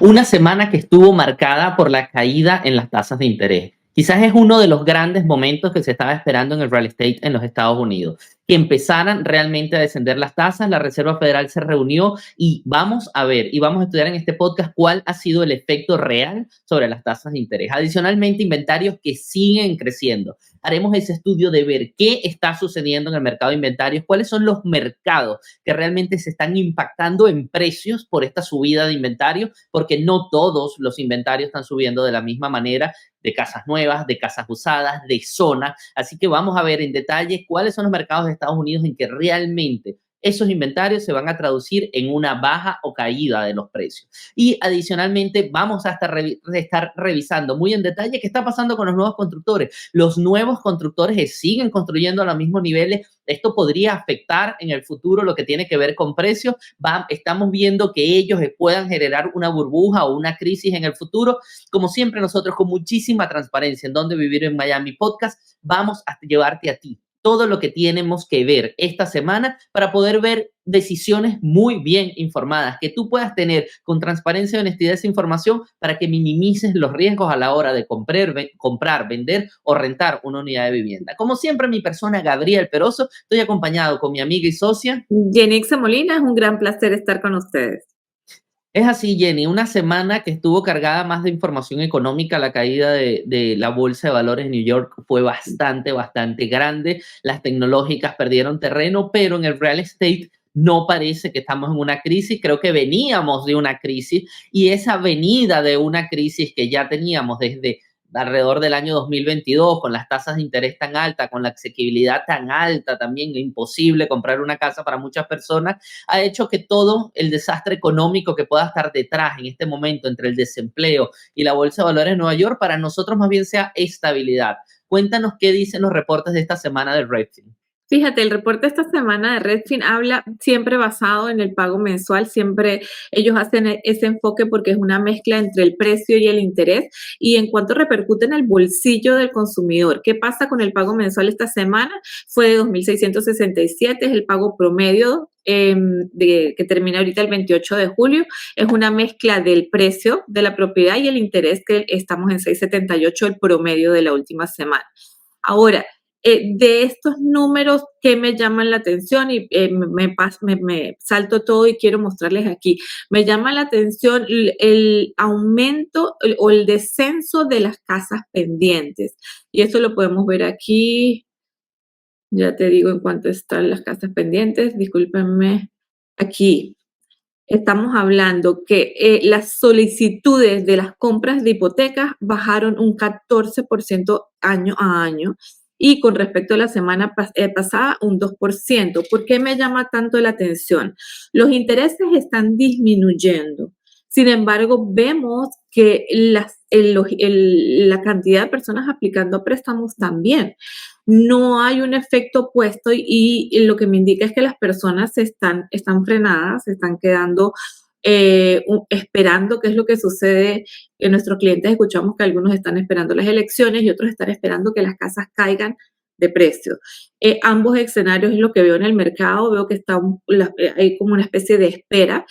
Una semana que estuvo marcada por la caída en las tasas de interés. Quizás es uno de los grandes momentos que se estaba esperando en el real estate en los Estados Unidos, que empezaran realmente a descender las tasas. La Reserva Federal se reunió y vamos a ver y vamos a estudiar en este podcast cuál ha sido el efecto real sobre las tasas de interés. Adicionalmente, inventarios que siguen creciendo. Haremos ese estudio de ver qué está sucediendo en el mercado de inventarios, cuáles son los mercados que realmente se están impactando en precios por esta subida de inventarios, porque no todos los inventarios están subiendo de la misma manera, de casas nuevas, de casas usadas, de zona. Así que vamos a ver en detalle cuáles son los mercados de Estados Unidos en que realmente esos inventarios se van a traducir en una baja o caída de los precios. Y adicionalmente vamos a estar revisando muy en detalle qué está pasando con los nuevos constructores. Los nuevos constructores siguen construyendo a los mismos niveles. Esto podría afectar en el futuro lo que tiene que ver con precios. Estamos viendo que ellos puedan generar una burbuja o una crisis en el futuro. Como siempre, nosotros con muchísima transparencia en Dónde Vivir en Miami Podcast, vamos a llevarte a ti todo lo que tenemos que ver esta semana para poder ver decisiones muy bien informadas, que tú puedas tener con transparencia y honestidad esa información para que minimices los riesgos a la hora de comprar, vender o rentar una unidad de vivienda. Como siempre, mi persona, Gabriel Peroso, estoy acompañado con mi amiga y socia Yenixa Molina, es un gran placer estar con ustedes. Es así, Jenny, una semana que estuvo cargada más de información económica. La caída de la bolsa de valores de New York fue bastante grande. Las tecnológicas perdieron terreno, pero en el real estate no parece que estamos en una crisis. Creo que veníamos de una crisis y esa venida de una crisis que ya teníamos desde alrededor del año 2022, con las tasas de interés tan altas, con la asequibilidad tan alta, también imposible comprar una casa para muchas personas, ha hecho que todo el desastre económico que pueda estar detrás en este momento entre el desempleo y la Bolsa de Valores de Nueva York, para nosotros más bien sea estabilidad. Cuéntanos qué dicen los reportes de esta semana del Redfin. Fíjate, el reporte esta semana de Redfin habla siempre basado en el pago mensual, siempre ellos hacen ese enfoque porque es una mezcla entre el precio y el interés y en cuanto repercute en el bolsillo del consumidor. ¿Qué pasa con el pago mensual esta semana? Fue de 2.667, es el pago promedio que termina ahorita el 28 de julio. Es una mezcla del precio de la propiedad y el interés, que estamos en 678, el promedio de la última semana. Ahora, de estos números que me llaman la atención y me salto todo y quiero mostrarles aquí. Me llama la atención el aumento o el descenso de las casas pendientes. Y eso lo podemos ver aquí. Ya te digo en cuánto están las casas pendientes. Discúlpenme. Aquí. Estamos hablando que las solicitudes de las compras de hipotecas bajaron un 14% año a año y con respecto a la semana pasada un 2%. ¿Por qué me llama tanto la atención? Los intereses están disminuyendo. Sin embargo, vemos que la cantidad de personas aplicando a préstamos también. No hay un efecto opuesto y lo que me indica es que las personas están frenadas, se están quedando esperando qué es lo que sucede. En nuestros clientes escuchamos que algunos están esperando las elecciones y otros están esperando que las casas caigan de precio. Ambos escenarios es lo que veo en el mercado, veo que hay como una especie de espera.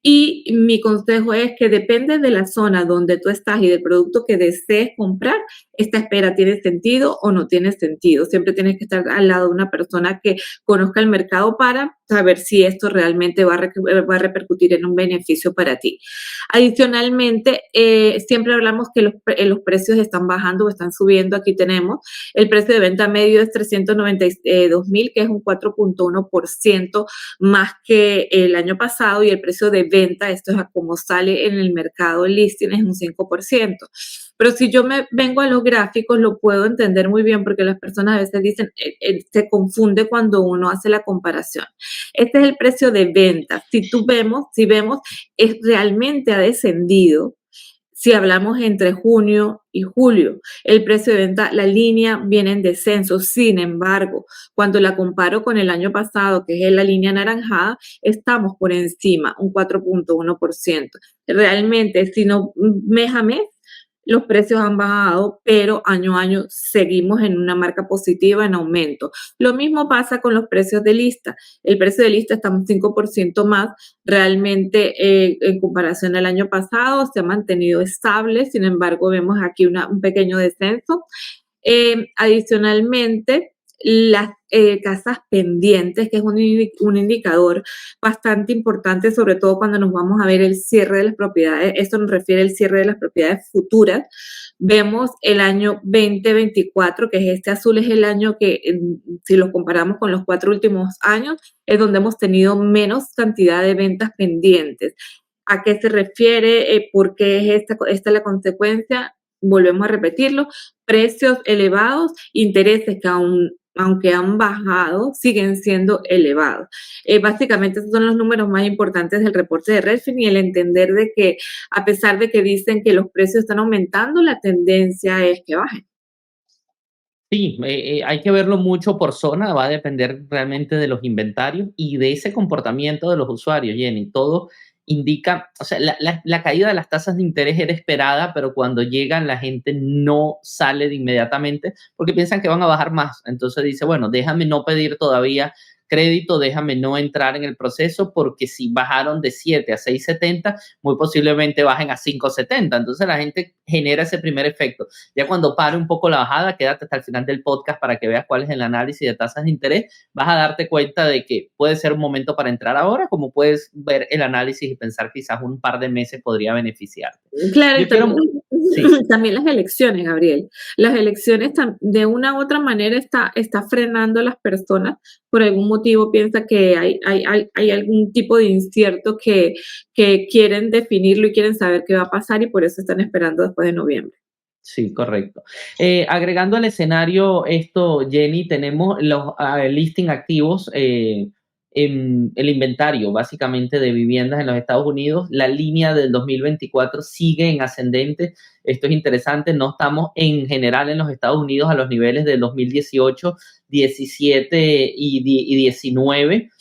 Y mi consejo es que depende de la zona donde tú estás y del producto que desees comprar, esta espera tiene sentido o no tiene sentido. Siempre tienes que estar al lado de una persona que conozca el mercado para saber si esto realmente va a repercutir en un beneficio para ti. Adicionalmente, siempre hablamos que los precios están bajando o están subiendo. Aquí tenemos el precio de venta medio es 392,000, que es un 4.1% más que el año pasado, y el precio de venta, esto es a como sale en el mercado listing, es un 5%. Pero si yo me vengo a los gráficos, lo puedo entender muy bien porque las personas a veces dicen, se confunde cuando uno hace la comparación. Este es el precio de venta. Si vemos, es realmente ha descendido. Si hablamos entre junio y julio, el precio de venta, la línea viene en descenso. Sin embargo, cuando la comparo con el año pasado, que es la línea anaranjada, estamos por encima, un 4.1%. Realmente, si no mes a mes, los precios han bajado, pero año a año seguimos en una marca positiva en aumento. Lo mismo pasa con los precios de lista. El precio de lista está un 5% más. Realmente, en comparación al año pasado, se ha mantenido estable. Sin embargo, vemos aquí un pequeño descenso. Adicionalmente, las casas pendientes, que es un indicador bastante importante, sobre todo cuando nos vamos a ver el cierre de las propiedades. Esto nos refiere al cierre de las propiedades futuras. Vemos el año 2024, que es este azul, es el año que, si lo comparamos con los 4 últimos años, es donde hemos tenido menos cantidad de ventas pendientes. ¿A qué se refiere? ¿Por qué es esta la consecuencia? Volvemos a repetirlo, precios elevados, intereses que aunque han bajado, siguen siendo elevados. Básicamente, esos son los números más importantes del reporte de Redfin, y el entender de que, a pesar de que dicen que los precios están aumentando, la tendencia es que bajen. Sí, hay que verlo mucho por zona, va a depender realmente de los inventarios y de ese comportamiento de los usuarios, Jenny. Todo indica, o sea, la caída de las tasas de interés era esperada, pero cuando llegan la gente no sale de inmediatamente porque piensan que van a bajar más. Entonces dice, bueno, déjame no pedir todavía crédito, déjame no entrar en el proceso porque si bajaron de 7 a 6,70, muy posiblemente bajen a 5,70. Entonces la gente genera ese primer efecto. Ya cuando pare un poco la bajada, quédate hasta el final del podcast para que veas cuál es el análisis de tasas de interés. Vas a darte cuenta de que puede ser un momento para entrar ahora, como puedes ver el análisis y pensar quizás un par de meses podría beneficiarte. Claro, y Yo quiero, también, sí, también las elecciones, Gabriel. Las elecciones de una u otra manera está frenando a las personas. Por algún motivo piensa que hay algún tipo de incierto que quieren definirlo y quieren saber qué va a pasar, y por eso están esperando después de noviembre. sí, correcto. Agregando al escenario esto, Jenny, tenemos los listing activos, en el inventario básicamente de viviendas en los Estados Unidos. La línea del 2024 sigue en ascendente. Esto es interesante. No estamos en general en los Estados Unidos a los niveles del 2018, 17 y 19.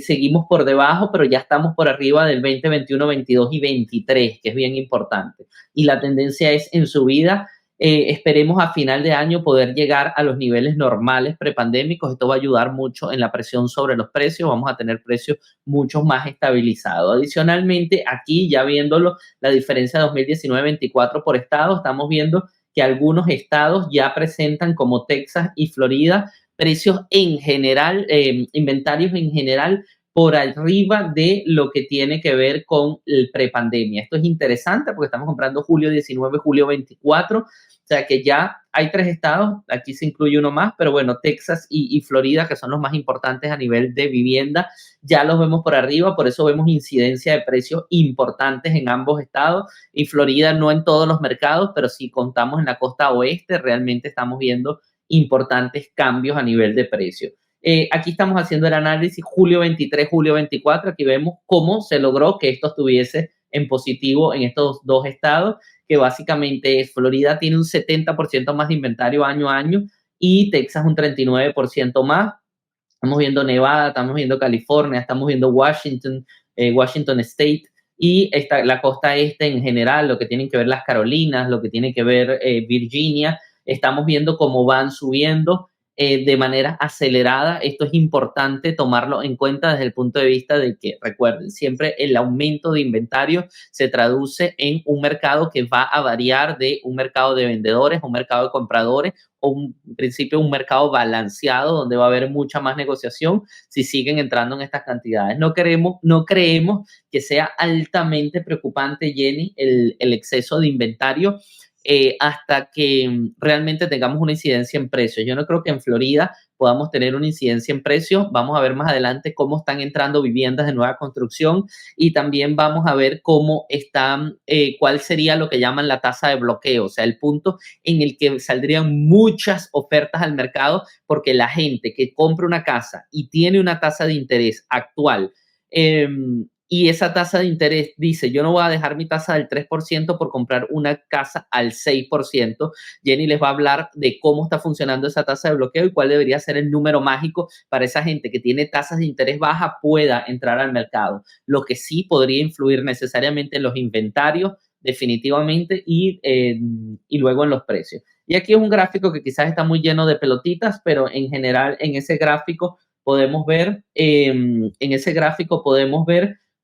Seguimos por debajo, pero ya estamos por arriba del 20, 21, 22 y 23, que es bien importante. Y la tendencia es en subida. Esperemos a final de año poder llegar a los niveles normales prepandémicos. Esto va a ayudar mucho en la presión sobre los precios. Vamos a tener precios mucho más estabilizados. Adicionalmente, aquí ya viéndolo, la diferencia de 2019-24 por estado, estamos viendo que algunos estados ya presentan, como Texas y Florida, precios en general, inventarios en general por arriba de lo que tiene que ver con el prepandemia. Esto es interesante porque estamos comprando julio 19, julio 24, o sea que ya hay 3 estados, aquí se incluye uno más, pero bueno, Texas y Florida, que son los más importantes a nivel de vivienda, ya los vemos por arriba, por eso vemos incidencia de precios importantes en ambos estados, y Florida no en todos los mercados, pero si contamos en la costa oeste, realmente estamos viendo importantes cambios a nivel de precio. Aquí estamos haciendo el análisis julio 23, julio 24. Aquí vemos cómo se logró que esto estuviese en positivo en estos 2 estados, que básicamente es Florida tiene un 70% más de inventario año a año y Texas un 39% más. Estamos viendo Nevada, estamos viendo California, estamos viendo Washington, Washington State y la costa este en general, lo que tienen que ver las Carolinas, lo que tiene que ver Virginia. Estamos viendo cómo van subiendo de manera acelerada. Esto es importante tomarlo en cuenta desde el punto de vista de que, recuerden, siempre el aumento de inventario se traduce en un mercado que va a variar de un mercado de vendedores, un mercado de compradores, o en principio un mercado balanceado donde va a haber mucha más negociación si siguen entrando en estas cantidades. No creemos que sea altamente preocupante, Jenny, el exceso de inventario, hasta que realmente tengamos una incidencia en precios. Yo no creo que en Florida podamos tener una incidencia en precios. Vamos a ver más adelante cómo están entrando viviendas de nueva construcción y también vamos a ver cómo están, cuál sería lo que llaman la tasa de bloqueo, o sea, el punto en el que saldrían muchas ofertas al mercado porque la gente que compra una casa y tiene una tasa de interés actual, y esa tasa de interés dice, yo no voy a dejar mi tasa del 3% por comprar una casa al 6%. Jenny les va a hablar de cómo está funcionando esa tasa de bloqueo y cuál debería ser el número mágico para esa gente que tiene tasas de interés baja pueda entrar al mercado. Lo que sí podría influir necesariamente en los inventarios definitivamente, y luego en los precios. Y aquí es un gráfico que quizás está muy lleno de pelotitas, pero en general en ese gráfico podemos ver,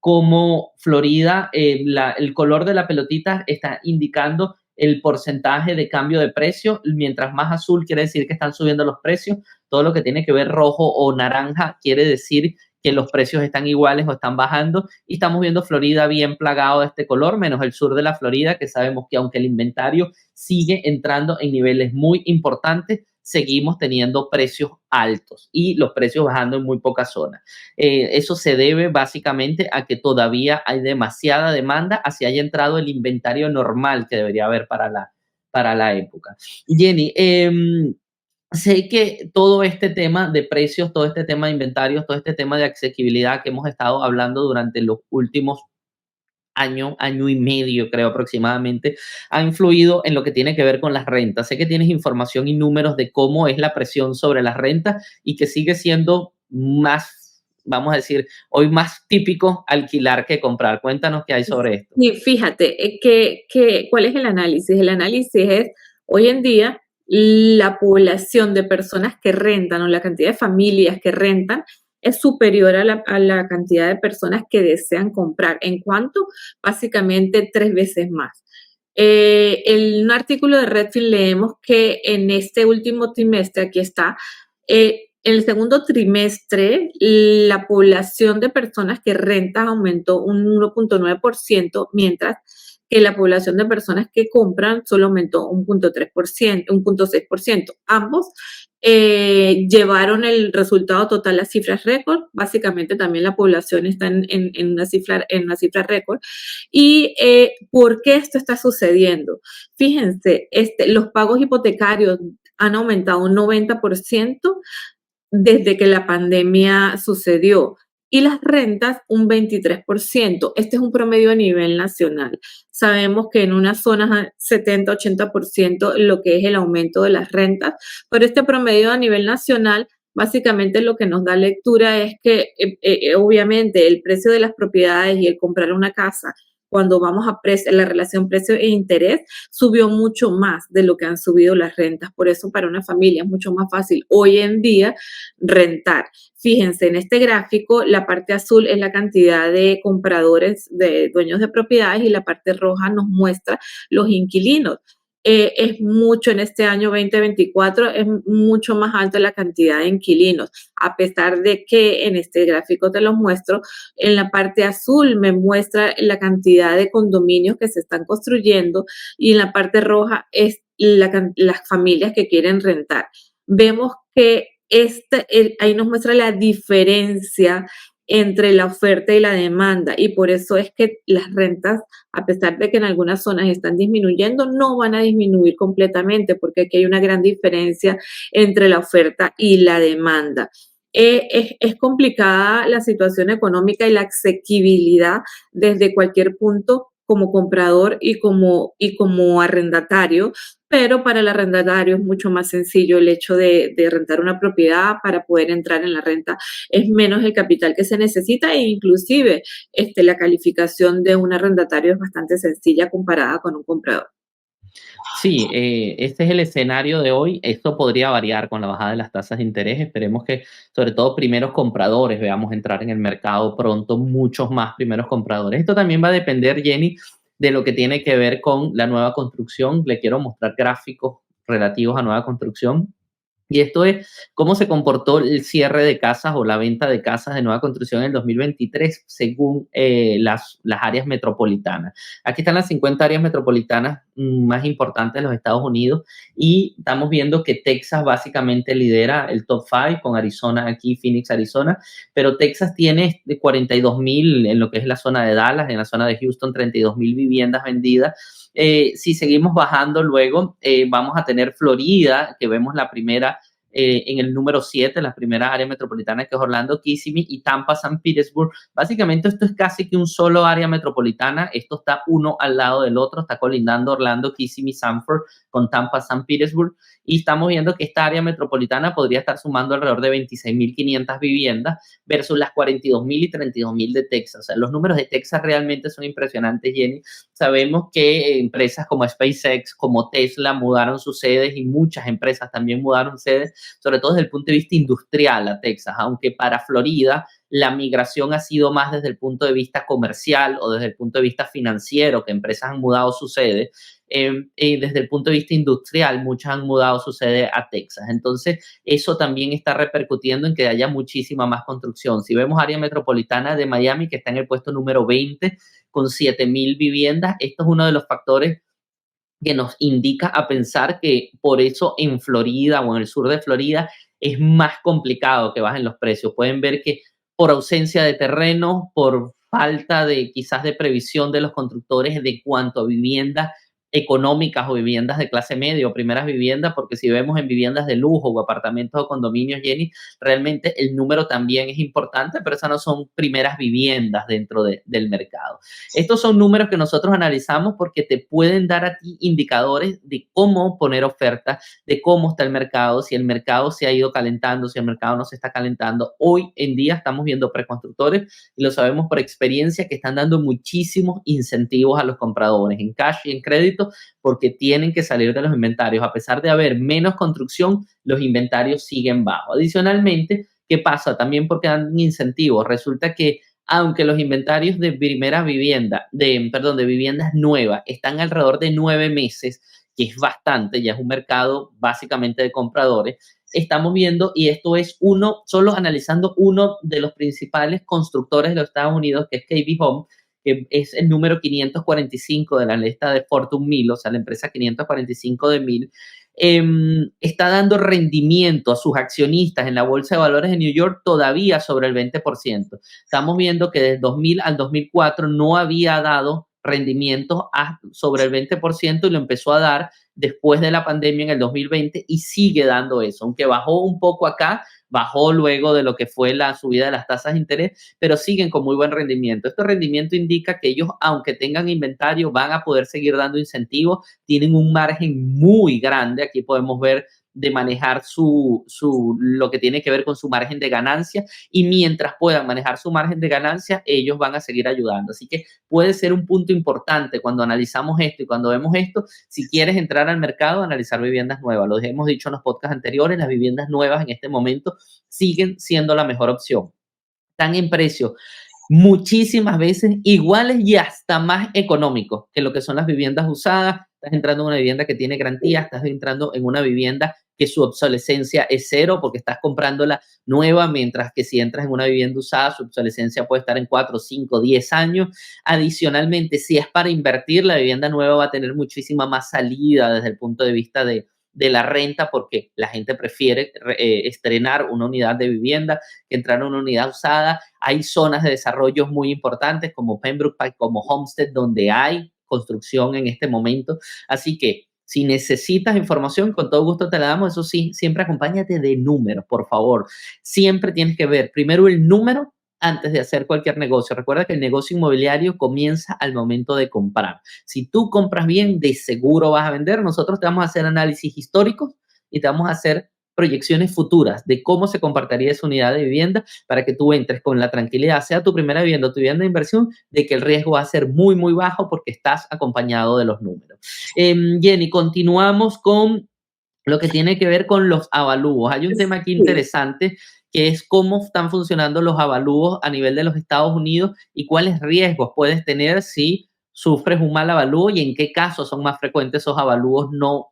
cómo Florida, el color de la pelotita está indicando el porcentaje de cambio de precio. Mientras más azul quiere decir que están subiendo los precios, todo lo que tiene que ver rojo o naranja quiere decir que los precios están iguales o están bajando, y estamos viendo Florida bien plagado de este color, menos el sur de la Florida, que sabemos que aunque el inventario sigue entrando en niveles muy importantes, seguimos teniendo precios altos y los precios bajando en muy pocas zonas. Eso se debe básicamente a que todavía hay demasiada demanda, así haya entrado el inventario normal que debería haber para la época. Jenny, sé que todo este tema de precios, todo este tema de inventarios, todo este tema de asequibilidad que hemos estado hablando durante los últimos año y medio, creo aproximadamente, ha influido en lo que tiene que ver con las rentas. Sé que tienes información y números de cómo es la presión sobre las rentas y que sigue siendo más, vamos a decir, hoy más típico alquilar que comprar. Cuéntanos qué hay sobre esto. Y fíjate, ¿cuál es el análisis? El análisis es, hoy en día, la población de personas que rentan o la cantidad de familias que rentan es superior a la cantidad de personas que desean comprar. ¿En cuánto? Básicamente 3 veces más. En un artículo de Redfin leemos que en este último trimestre, aquí está, en el segundo trimestre, la población de personas que rentan aumentó un 1.9%, mientras que la población de personas que compran solo aumentó un 0.3%, un 0.6%. Ambos llevaron el resultado total a cifras récord. Básicamente también la población está en una cifra récord. ¿Y por qué esto está sucediendo? Fíjense, los pagos hipotecarios han aumentado un 90% desde que la pandemia sucedió, y las rentas un 23%. Este es un promedio a nivel nacional. Sabemos que en unas zonas 70-80% lo que es el aumento de las rentas, pero este promedio a nivel nacional básicamente lo que nos da lectura es que obviamente el precio de las propiedades y el comprar una casa, cuando vamos a la relación precio e interés, subió mucho más de lo que han subido las rentas. Por eso para una familia es mucho más fácil hoy en día rentar. Fíjense, en este gráfico, la parte azul es la cantidad de compradores, de dueños de propiedades, y la parte roja nos muestra los inquilinos. Es mucho en este año 2024, es mucho más alta la cantidad de inquilinos, a pesar de que en este gráfico te lo muestro, en la parte azul me muestra la cantidad de condominios que se están construyendo, y en la parte roja es las familias que quieren rentar. Vemos que ahí nos muestra la diferencia entre la oferta y la demanda, y por eso es que las rentas, a pesar de que en algunas zonas están disminuyendo, no van a disminuir completamente, porque aquí hay una gran diferencia entre la oferta y la demanda. Es complicada la situación económica y la asequibilidad desde cualquier punto, como comprador y como arrendatario, pero para el arrendatario es mucho más sencillo el hecho de rentar una propiedad. Para poder entrar en la renta es menos el capital que se necesita, e inclusive la calificación de un arrendatario es bastante sencilla comparada con un comprador. Sí, este es el escenario de hoy. Esto podría variar con la bajada de las tasas de interés. Esperemos que, sobre todo, primeros compradores veamos entrar en el mercado pronto, muchos más primeros compradores. Esto también va a depender, Jenny, de lo que tiene que ver con la nueva construcción. Le quiero mostrar gráficos relativos a nueva construcción. Y esto es cómo se comportó el cierre de casas o la venta de casas de nueva construcción en el 2023 según las áreas metropolitanas. Aquí están las 50 áreas metropolitanas más importantes de los Estados Unidos, y estamos viendo que Texas básicamente lidera el top 5 con Arizona aquí, Phoenix, Arizona, pero Texas tiene 42,000 en lo que es la zona de Dallas, en la zona de Houston 32,000 viviendas vendidas. Si seguimos bajando luego, vamos a tener Florida, que vemos la primera en el número 7, la primera área metropolitana, que es Orlando, Kissimmee, y Tampa, San Petersburg. Básicamente esto es casi que un solo área metropolitana, esto está uno al lado del otro, está colindando Orlando, Kissimmee, Sanford con Tampa, San Petersburg, y estamos viendo que esta área metropolitana podría estar sumando alrededor de 26.500 viviendas versus las 42.000 y 32.000 de Texas. O sea, los números de Texas realmente son impresionantes, Jenny. Sabemos que empresas como SpaceX, como Tesla mudaron sus sedes, y muchas empresas también mudaron sedes, sobre todo desde el punto de vista industrial a Texas, aunque para Florida la migración ha sido más desde el punto de vista comercial o desde el punto de vista financiero, que empresas han mudado su sede. Desde el punto de vista industrial, muchas han mudado su sede a Texas. Entonces, eso también está repercutiendo en que haya muchísima más construcción. Si vemos área metropolitana de Miami, que está en el puesto número 20, con 7.000 viviendas, esto es uno de los factores que nos indica a pensar que por eso en Florida o en el sur de Florida es más complicado que bajen los precios. Pueden ver que por ausencia de terreno, por falta de quizás de previsión de los constructores de cuanto a viviendas económicas o viviendas de clase media o primeras viviendas, porque si vemos en viviendas de lujo o apartamentos o condominios, Jenny, realmente el número también es importante, pero esas no son primeras viviendas dentro del mercado. Estos son números que nosotros analizamos porque te pueden dar a ti indicadores de cómo poner ofertas, de cómo está el mercado, si el mercado se ha ido calentando, si el mercado no se está calentando. Hoy en día estamos viendo preconstructores, y lo sabemos por experiencia, que están dando muchísimos incentivos a los compradores en cash y en crédito, porque tienen que salir de los inventarios. A pesar de haber menos construcción, los inventarios siguen bajos. Adicionalmente, ¿qué pasa? También porque dan incentivos. Resulta que aunque los inventarios de primera vivienda, de viviendas nuevas están alrededor de 9 meses, que es bastante, ya es un mercado básicamente de compradores, estamos viendo, y esto es solo analizando uno de los principales constructores de los Estados Unidos, que es KB Home, que es el número 545 de la lista de Fortune 1000, o sea, la empresa 545 de 1000, está dando rendimiento a sus accionistas en la Bolsa de Valores de New York todavía sobre el 20%. Estamos viendo que desde 2000 al 2004 no había dado rendimientos sobre el 20%, y lo empezó a dar después de la pandemia en el 2020, y sigue dando eso, aunque bajó un poco acá, bajó luego de lo que fue la subida de las tasas de interés, pero siguen con muy buen rendimiento. Este rendimiento indica que ellos, aunque tengan inventario, van a poder seguir dando incentivos, tienen un margen muy grande. Aquí podemos ver de manejar lo que tiene que ver con su margen de ganancia, y mientras puedan manejar su margen de ganancia, ellos van a seguir ayudando. Así que puede ser un punto importante cuando analizamos esto y cuando vemos esto. Si quieres entrar al mercado, analizar viviendas nuevas. Lo hemos dicho en los podcasts anteriores, las viviendas nuevas en este momento siguen siendo la mejor opción. Están en precio muchísimas veces iguales y hasta más económicos que lo que son las viviendas usadas. Estás entrando en una vivienda que tiene garantía, estás entrando en una vivienda que su obsolescencia es cero, porque estás comprándola nueva, mientras que si entras en una vivienda usada, su obsolescencia puede estar en 4, 5, 10 años. Adicionalmente, si es para invertir, la vivienda nueva va a tener muchísima más salida desde el punto de vista de la renta, porque la gente prefiere estrenar una unidad de vivienda que entrar en una unidad usada. Hay zonas de desarrollo muy importantes como Pembroke Pike, como Homestead, donde hay construcción en este momento. Así que si necesitas información, con todo gusto te la damos. Eso sí, siempre acompáñate de números, por favor. Siempre tienes que ver primero el número antes de hacer cualquier negocio. Recuerda que el negocio inmobiliario comienza al momento de comprar. Si tú compras bien, de seguro vas a vender. Nosotros te vamos a hacer análisis históricos y te vamos a hacer proyecciones futuras de cómo se comportaría esa unidad de vivienda, para que tú entres con la tranquilidad, sea tu primera vivienda o tu vivienda de inversión, de que el riesgo va a ser muy, muy bajo, porque estás acompañado de los números. Jenny, continuamos con lo que tiene que ver con los avalúos. Hay un tema aquí interesante, que es cómo están funcionando los avalúos a nivel de los Estados Unidos y cuáles riesgos puedes tener si sufres un mal avalúo, y en qué casos son más frecuentes esos avalúos no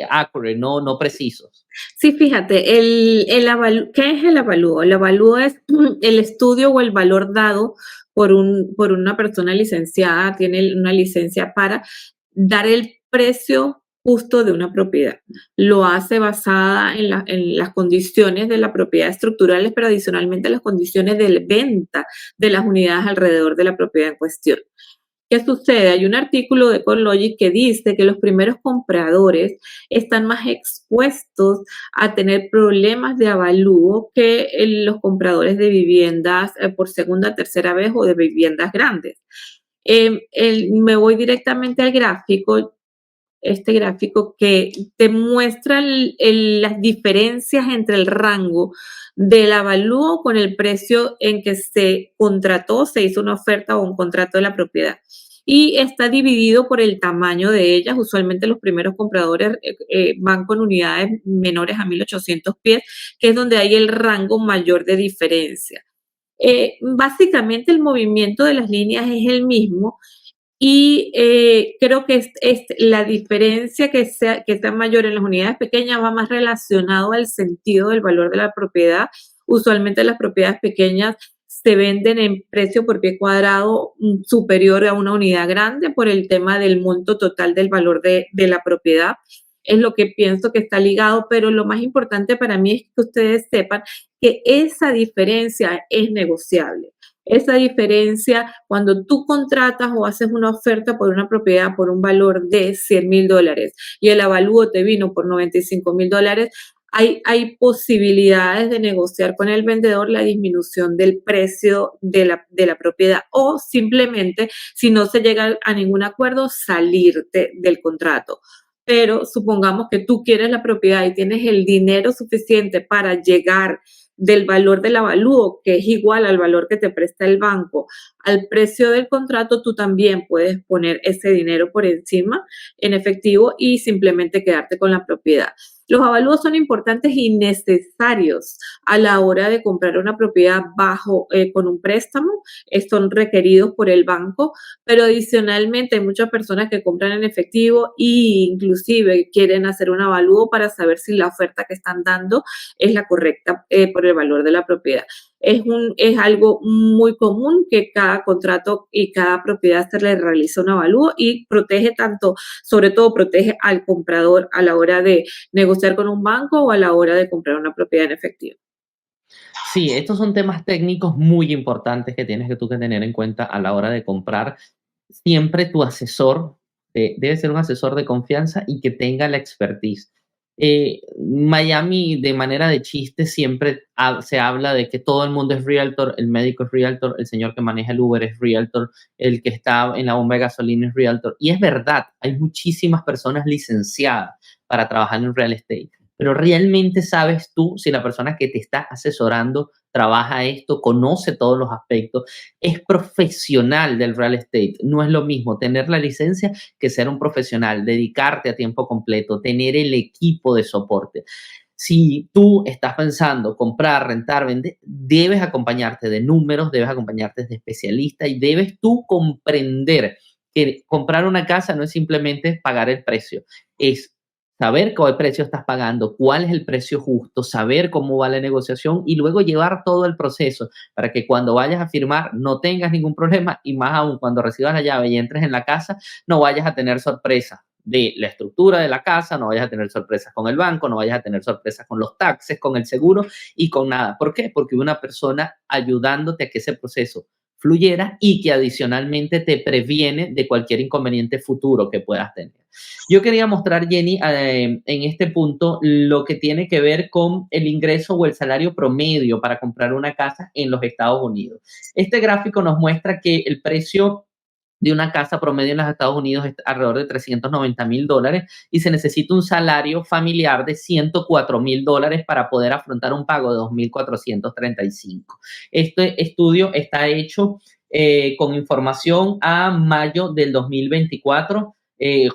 accurate, no precisos. Sí, fíjate, ¿qué es el avalúo? El avalúo es el estudio o el valor dado por una persona licenciada, tiene una licencia para dar el precio justo de una propiedad. Lo hace basada en las condiciones de la propiedad estructurales, pero adicionalmente las condiciones de venta de las unidades alrededor de la propiedad en cuestión. ¿Qué sucede? Hay un artículo de CoreLogic que dice que los primeros compradores están más expuestos a tener problemas de avalúo que los compradores de viviendas por segunda, tercera vez o de viviendas grandes. Me voy directamente al gráfico, este gráfico que te muestra las diferencias entre el rango del avalúo con el precio en que se contrató, se hizo una oferta o un contrato de la propiedad. Y está dividido por el tamaño de ellas. Usualmente los primeros compradores van con unidades menores a 1800 pies, que es donde hay el rango mayor de diferencia. Básicamente el movimiento de las líneas es el mismo, y creo que la diferencia que sea mayor en las unidades pequeñas va más relacionado al sentido del valor de la propiedad. Usualmente las propiedades pequeñas se venden en precio por pie cuadrado superior a una unidad grande por el tema del monto total del valor de la propiedad. Es lo que pienso que está ligado, pero lo más importante para mí es que ustedes sepan que esa diferencia es negociable. Esa diferencia, cuando tú contratas o haces una oferta por una propiedad por un valor de $100,000 y el avalúo te vino por $95,000, hay posibilidades de negociar con el vendedor la disminución del precio de la propiedad, o simplemente, si no se llega a ningún acuerdo, salirte del contrato. Pero supongamos que tú quieres la propiedad y tienes el dinero suficiente para llegar del valor del avalúo, que es igual al valor que te presta el banco, al precio del contrato, tú también puedes poner ese dinero por encima en efectivo y simplemente quedarte con la propiedad. Los avalúos son importantes y necesarios a la hora de comprar una propiedad con un préstamo. Son requeridos por el banco, pero adicionalmente hay muchas personas que compran en efectivo e inclusive quieren hacer un avalúo para saber si la oferta que están dando es la correcta por el valor de la propiedad. Es algo muy común que cada contrato y cada propiedad se le realiza un avalúo, y sobre todo protege al comprador a la hora de negociar con un banco o a la hora de comprar una propiedad en efectivo. Sí, estos son temas técnicos muy importantes que tienes que tú que tener en cuenta a la hora de comprar. Siempre tu asesor debe ser un asesor de confianza y que tenga la expertise. Miami, de manera de chiste, siempre se habla de que todo el mundo es realtor, el médico es realtor, el señor que maneja el Uber es realtor, el que está en la bomba de gasolina es realtor. Y es verdad, hay muchísimas personas licenciadas para trabajar en real estate, pero realmente sabes tú si la persona que te está asesorando trabaja esto, conoce todos los aspectos, es profesional del real estate. No es lo mismo tener la licencia que ser un profesional, dedicarte a tiempo completo, tener el equipo de soporte. Si tú estás pensando comprar, rentar, vender, debes acompañarte de números, debes acompañarte de especialistas y debes tú comprender que comprar una casa no es simplemente pagar el precio, es saber cuál precio estás pagando, cuál es el precio justo, saber cómo va la negociación y luego llevar todo el proceso para que cuando vayas a firmar no tengas ningún problema, y más aún cuando recibas la llave y entres en la casa no vayas a tener sorpresas de la estructura de la casa, no vayas a tener sorpresas con el banco, no vayas a tener sorpresas con los taxes, con el seguro y con nada. ¿Por qué? Porque una persona ayudándote a que ese proceso fluyera y que adicionalmente te previene de cualquier inconveniente futuro que puedas tener. Yo quería mostrar, Jenny, en este punto lo que tiene que ver con el ingreso o el salario promedio para comprar una casa en los Estados Unidos. Este gráfico nos muestra que el precio de una casa promedio en los Estados Unidos es alrededor de $390,000 y se necesita un salario familiar de $104,000 para poder afrontar un pago de $2,435. Este estudio está hecho con información a mayo del 2024.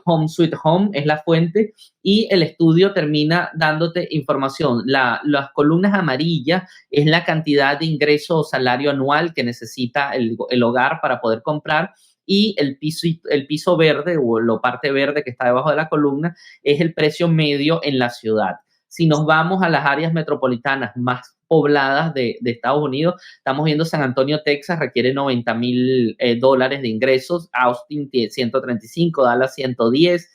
Home Sweet Home es la fuente y el estudio termina dándote información. Las columnas amarillas es la cantidad de ingreso o salario anual que necesita el hogar para poder comprar, y el piso verde o la parte verde que está debajo de la columna es el precio medio en la ciudad. Si nos vamos a las áreas metropolitanas más pobladas de Estados Unidos, estamos viendo San Antonio, Texas, requiere $90,000 de ingresos, Austin 135, Dallas 110,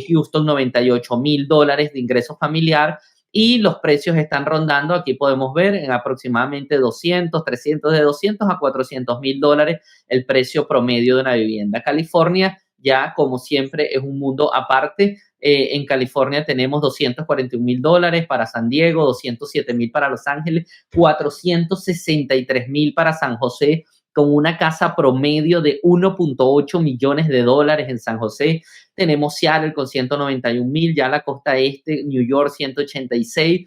Houston $98,000 de ingreso familiar, y los precios están rondando, aquí podemos ver, en aproximadamente 200, 300, de 200 a 400 mil dólares el precio promedio de una vivienda. California ya, como siempre, es un mundo aparte. En California tenemos 241 mil dólares para San Diego, 207 mil para Los Ángeles, 463 mil para San José, con una casa promedio de 1.8 millones de dólares en San José. Tenemos Seattle con 191 mil, ya la costa este, New York 186.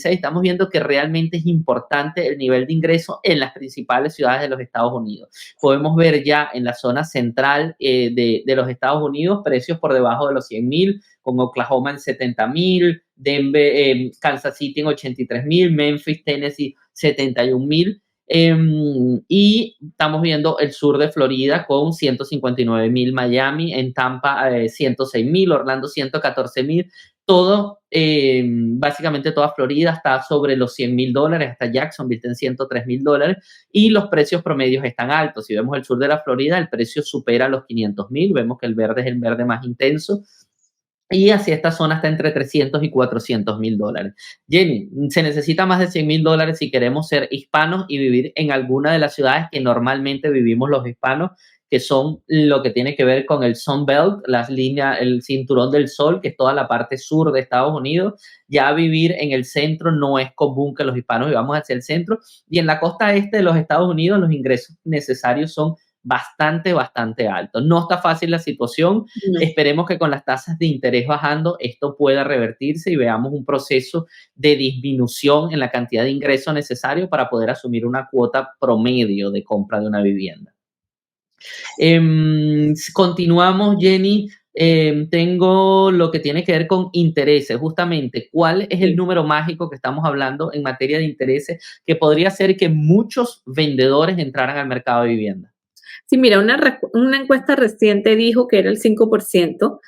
Estamos viendo que realmente es importante el nivel de ingreso en las principales ciudades de los Estados Unidos. Podemos ver ya en la zona central de los Estados Unidos precios por debajo de los 100 mil, con Oklahoma en 70 mil, Denver, Kansas City en 83 mil, Memphis, Tennessee 71 mil. Y estamos viendo el sur de Florida con 159 mil, Miami, en Tampa 106 mil, Orlando 114 mil. Todo, básicamente toda Florida está sobre los 100 mil dólares, hasta Jacksonville en 103 mil dólares, y los precios promedios están altos. Si vemos el sur de la Florida, el precio supera los 500 mil, vemos que el verde es el verde más intenso, y hacia esta zona está entre 300 y 400 mil dólares. Jenny, se necesita más de 100 mil dólares si queremos ser hispanos y vivir en alguna de las ciudades que normalmente vivimos los hispanos, que son lo que tiene que ver con el Sun Belt, las líneas, el cinturón del sol, que es toda la parte sur de Estados Unidos. Ya vivir en el centro no es común que los hispanos vivamos hacia el centro. Y en la costa este de los Estados Unidos, los ingresos necesarios son bastante alto. No está fácil la situación. No. Esperemos que con las tasas de interés bajando esto pueda revertirse y veamos un proceso de disminución en la cantidad de ingreso necesario para poder asumir una cuota promedio de compra de una vivienda. Continuamos, Jenny. Tengo lo que tiene que ver con intereses, justamente. ¿Cuál es el número mágico que estamos hablando en materia de intereses que podría hacer que muchos vendedores entraran al mercado de vivienda? Sí, mira, una encuesta reciente dijo que era el 5%,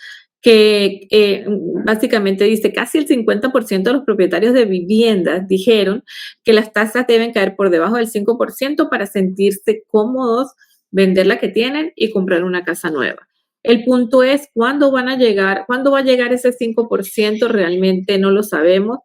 que básicamente dice casi el 50% de los propietarios de viviendas dijeron que las tasas deben caer por debajo del 5% para sentirse cómodos, vender la que tienen y comprar una casa nueva. El punto es, ¿cuándo va a llegar ese 5%? Realmente no lo sabemos.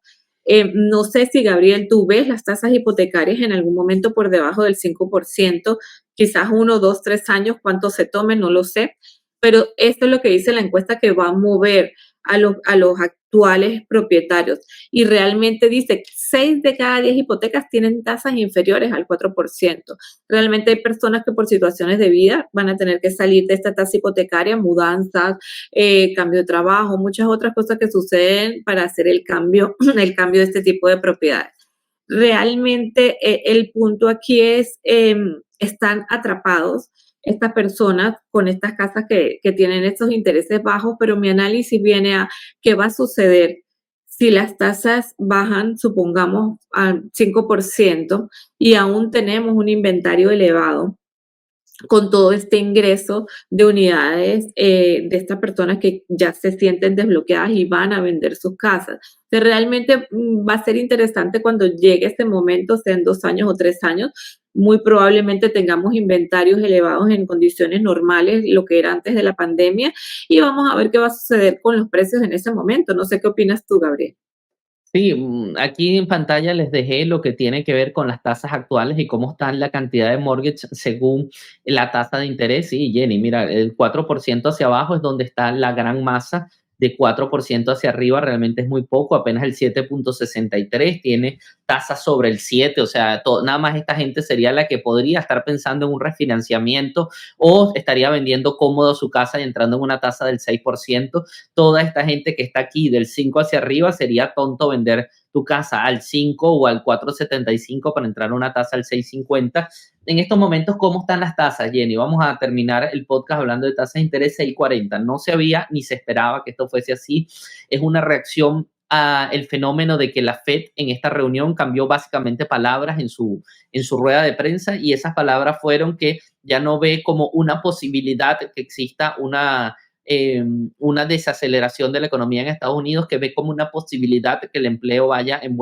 No sé si, Gabriel, tú ves las tasas hipotecarias en algún momento por debajo del 5%, quizás 1, 2, 3 años, cuánto se tome, no lo sé, pero esto es lo que dice la encuesta que va a mover a los actuales propietarios. Y realmente dice que 6 de cada 10 hipotecas tienen tasas inferiores al 4%. Realmente hay personas que por situaciones de vida van a tener que salir de esta tasa hipotecaria, mudanzas, cambio de trabajo, muchas otras cosas que suceden para hacer el cambio de este tipo de propiedades. Realmente el punto aquí es, están atrapados estas personas con estas casas que tienen estos intereses bajos, pero mi análisis viene a qué va a suceder si las tasas bajan, supongamos, al 5% y aún tenemos un inventario elevado con todo este ingreso de unidades de estas personas que ya se sienten desbloqueadas y van a vender sus casas. Entonces, realmente va a ser interesante cuando llegue este momento, sean 2 años o 3 años, muy probablemente tengamos inventarios elevados en condiciones normales, lo que era antes de la pandemia, y vamos a ver qué va a suceder con los precios en ese momento. No sé qué opinas tú, Gabriel. Sí, aquí en pantalla les dejé lo que tiene que ver con las tasas actuales y cómo está la cantidad de mortgage según la tasa de interés. Sí, Jenny, mira, el 4% hacia abajo es donde está la gran masa. De 4% hacia arriba realmente es muy poco, apenas el 7.63 tiene tasa sobre el 7, o sea, nada más esta gente sería la que podría estar pensando en un refinanciamiento o estaría vendiendo cómodo su casa y entrando en una tasa del 6%. Toda esta gente que está aquí del 5 hacia arriba sería tonto vender tu casa al 5 o al 4.75 para entrar a una tasa al 6.50. En estos momentos, ¿cómo están las tasas, Jenny? Vamos a terminar el podcast hablando de tasas de interés 6.40. No se había ni se esperaba que esto fuese así. Es una reacción al fenómeno de que la Fed en esta reunión cambió básicamente palabras en su rueda de prensa, y esas palabras fueron que ya no ve como una posibilidad que exista una desaceleración de la economía en Estados Unidos, que ve como una posibilidad de que el empleo vaya en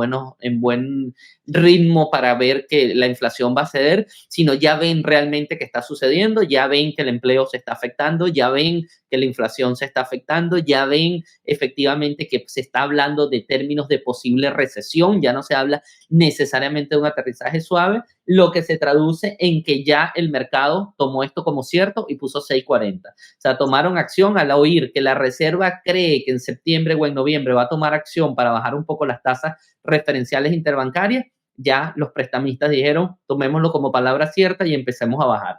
buen ritmo para ver que la inflación va a ceder, sino ya ven realmente que está sucediendo, ya ven que el empleo se está afectando, ya ven que que la inflación se está afectando, ya ven efectivamente que se está hablando de términos de posible recesión, ya no se habla necesariamente de un aterrizaje suave, lo que se traduce en que ya el mercado tomó esto como cierto y puso 6.40. O sea, tomaron acción al oír que la Reserva cree que en septiembre o en noviembre va a tomar acción para bajar un poco las tasas referenciales interbancarias. Ya los prestamistas dijeron, tomémoslo como palabra cierta y empecemos a bajar.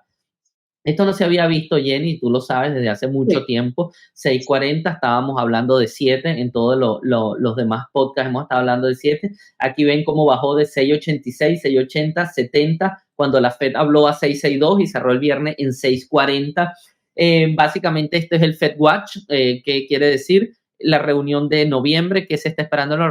Esto no se había visto, Jenny, tú lo sabes, desde hace mucho Sí. tiempo. 6.40, estábamos hablando de 7, en todos los demás podcasts hemos estado hablando de 7. Aquí ven cómo bajó de 6.86, 6.80, 70, cuando la Fed habló a 6.62 y cerró el viernes en 6.40. Básicamente este es el Fed Watch, que quiere decir la reunión de noviembre, que se está esperando la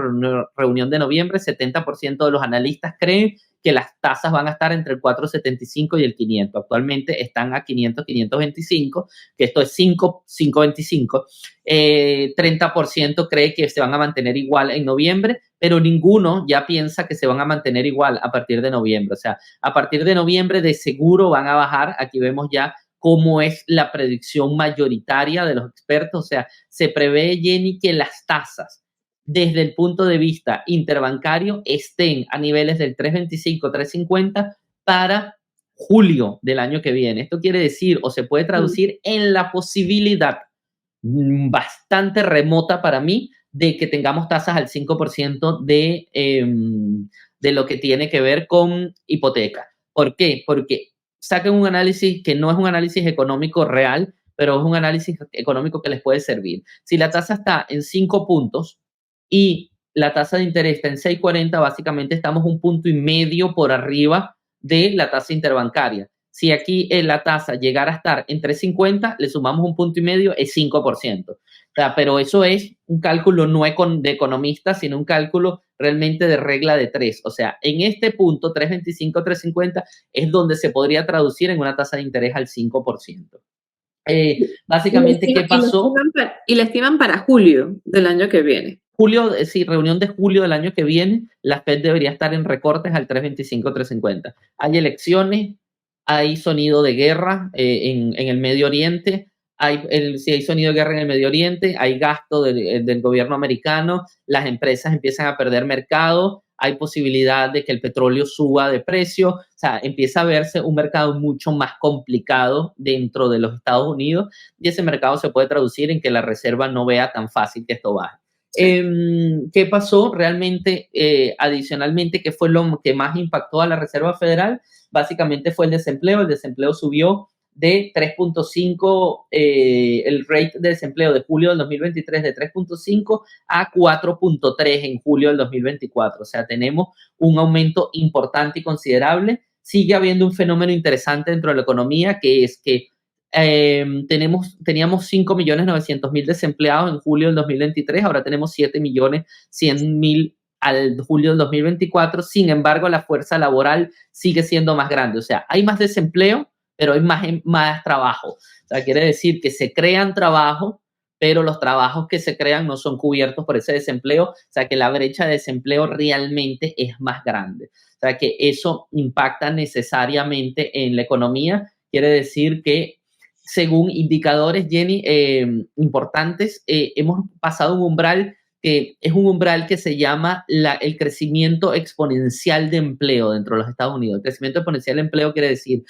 reunión de noviembre. 70% de los analistas creen que las tasas van a estar entre el 4.75 y el 500. Actualmente están a 500, 525, que esto es 5.25. 30% cree que se van a mantener igual en noviembre, pero ninguno ya piensa que se van a mantener igual a partir de noviembre. O sea, a partir de noviembre de seguro van a bajar. Aquí vemos ya cómo es la predicción mayoritaria de los expertos. O sea, se prevé, Jenny, que las tasas desde el punto de vista interbancario estén a niveles del 3.25, 3.50 para julio del año que viene. Esto quiere decir, o se puede traducir en la posibilidad bastante remota para mí de que tengamos tasas al 5% de lo que tiene que ver con hipoteca. ¿Por qué? Porque sacan un análisis que no es un análisis económico real, pero es un análisis económico que les puede servir. Si la tasa está en 5 puntos y la tasa de interés está en 6.40, básicamente estamos un punto y medio por arriba de la tasa interbancaria. Si aquí la tasa llegara a estar en 3.50, le sumamos un punto y medio, es 5%. O sea, pero eso es un cálculo no de economistas, sino un cálculo realmente de regla de 3. O sea, en este punto, 3.25, 3.50, es donde se podría traducir en una tasa de interés al 5%. Básicamente, ¿qué pasó? Y la estiman para julio del año que viene. Julio, sí, reunión de julio del año que viene, la Fed debería estar en recortes al 3.25, 3.50. Hay elecciones, hay sonido de guerra en el Medio Oriente, si hay sonido de guerra en el Medio Oriente, hay gasto del gobierno americano, las empresas empiezan a perder mercado, hay posibilidad de que el petróleo suba de precio, o sea, empieza a verse un mercado mucho más complicado dentro de los Estados Unidos y ese mercado se puede traducir en que la Reserva no vea tan fácil que esto baje. ¿Qué pasó realmente adicionalmente? ¿Qué fue lo que más impactó a la Reserva Federal? Básicamente fue el desempleo. El desempleo subió de 3.5, el rate de desempleo de julio del 2023 de 3.5 a 4.3 en julio del 2024. O sea, tenemos un aumento importante y considerable. Sigue habiendo un fenómeno interesante dentro de la economía, que es que teníamos 5.900.000 desempleados en julio del 2023, ahora tenemos 7.100.000 al julio del 2024, sin embargo la fuerza laboral sigue siendo más grande, o sea, hay más desempleo, pero hay más trabajo, o sea, quiere decir que se crean trabajos, pero los trabajos que se crean no son cubiertos por ese desempleo, o sea, que la brecha de desempleo realmente es más grande, o sea, que eso impacta necesariamente en la economía, quiere decir que según indicadores, Jenny, importantes, hemos pasado un umbral que es un umbral que se llama el crecimiento exponencial de empleo dentro de los Estados Unidos. El crecimiento exponencial de empleo quiere decir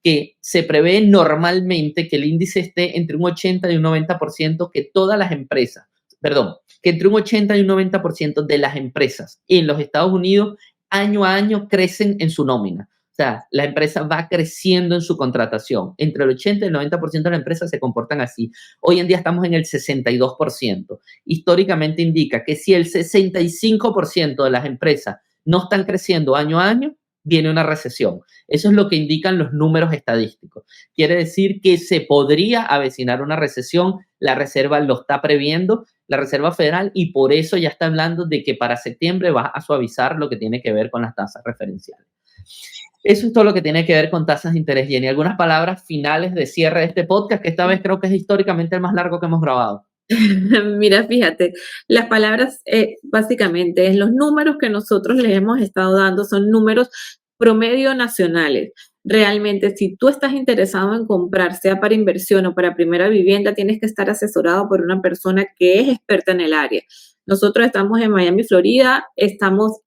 que se prevé normalmente que el índice esté entre un 80 y un 90%, que todas las empresas, perdón, que entre un 80 y un 90% de las empresas en los Estados Unidos año a año crecen en su nómina. O sea, la empresa va creciendo en su contratación. Entre el 80 y el 90% de las empresas se comportan así. Hoy en día estamos en el 62%. Históricamente indica que si el 65% de las empresas no están creciendo año a año, viene una recesión. Eso es lo que indican los números estadísticos. Quiere decir que se podría avecinar una recesión. La Reserva lo está previendo, la Reserva Federal, y por eso ya está hablando de que para septiembre va a suavizar lo que tiene que ver con las tasas referenciales. Eso es todo lo que tiene que ver con tasas de interés. Jenny, algunas palabras finales de cierre de este podcast, que esta vez creo que es históricamente el más largo que hemos grabado. Mira, fíjate, las palabras básicamente, los números que nosotros les hemos estado dando son números promedio nacionales. Realmente, si tú estás interesado en comprar, sea para inversión o para primera vivienda, tienes que estar asesorado por una persona que es experta en el área. Nosotros estamos en Miami, Florida, estamos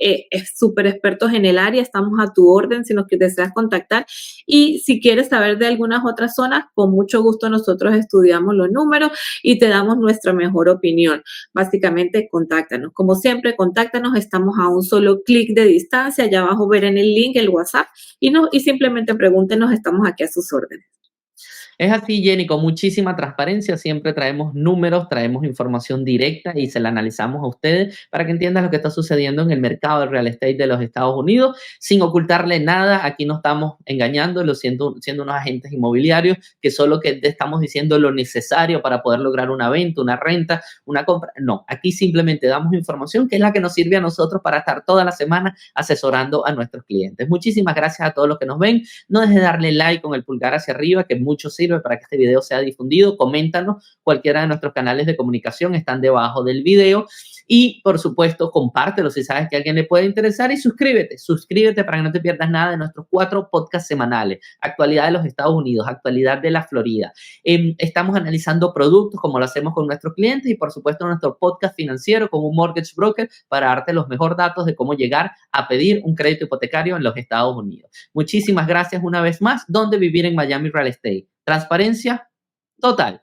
súper expertos en el área, estamos a tu orden si nos deseas contactar. Y si quieres saber de algunas otras zonas, con mucho gusto nosotros estudiamos los números y te damos nuestra mejor opinión. Básicamente, contáctanos. Como siempre, contáctanos, estamos a un solo clic de distancia. Allá abajo verán el link, el WhatsApp, y simplemente pregúntenos, estamos aquí a sus órdenes. Es así, Jenny, con muchísima transparencia. Siempre traemos números, traemos información directa y se la analizamos a ustedes para que entiendan lo que está sucediendo en el mercado del real estate de los Estados Unidos, sin ocultarle nada. Aquí no estamos engañando, siendo unos agentes inmobiliarios que solo que te estamos diciendo lo necesario para poder lograr una venta, una renta, una compra. No, aquí simplemente damos información que es la que nos sirve a nosotros para estar toda la semana asesorando a nuestros clientes. Muchísimas gracias a todos los que nos ven. No dejes de darle like con el pulgar hacia arriba, que mucho sirve para que este video sea difundido. Coméntanos, cualquiera de nuestros canales de comunicación están debajo del video. Y, por supuesto, compártelo si sabes que a alguien le puede interesar y suscríbete para que no te pierdas nada de nuestros 4 podcasts semanales. Actualidad de los Estados Unidos, actualidad de la Florida. Estamos analizando productos como lo hacemos con nuestros clientes y, por supuesto, nuestro podcast financiero con un mortgage broker para darte los mejores datos de cómo llegar a pedir un crédito hipotecario en los Estados Unidos. Muchísimas gracias una vez más. ¿Dónde vivir en Miami Real Estate? Transparencia total.